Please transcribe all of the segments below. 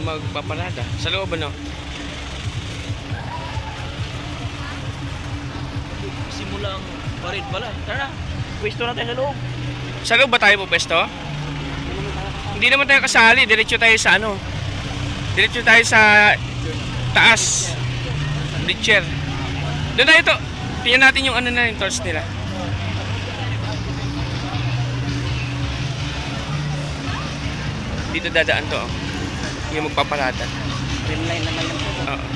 magpaparada. Sa loob ano? Simulang parid pala. Tara na. Pwesto na tayo sa loob. Sa loob ba tayo pupesto? Hindi naman tayo kasali. Diretso tayo sa ano? Diretso tayo sa taas. Bleacher. Doon tayo to. Tingnan natin yung ano na yung tours nila. Dito dadaan to. Oh. Yung magpaparada. Green line naman yung po. Oo.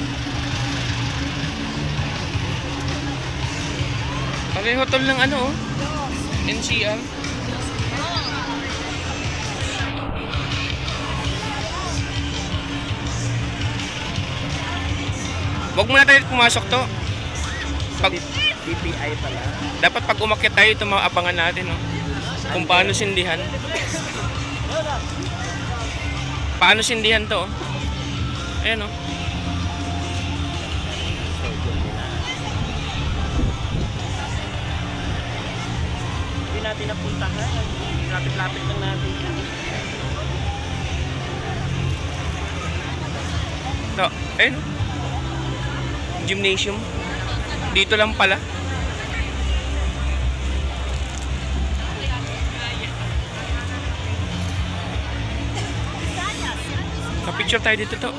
Pareho tol ng ano oh. NCR. Wag muna tayo pumasok to. Pag DPI pala. dapat pag umakyat tayo ito maabangan natin oh. Kung paano sindihan. Paano sindihan to oh. Ayan oh. Hindi natin napuntahan. Lapit-lapit lang natin. To, ayun oh. Gymnasium. Dito lang pala. Kapicture tayo dito to.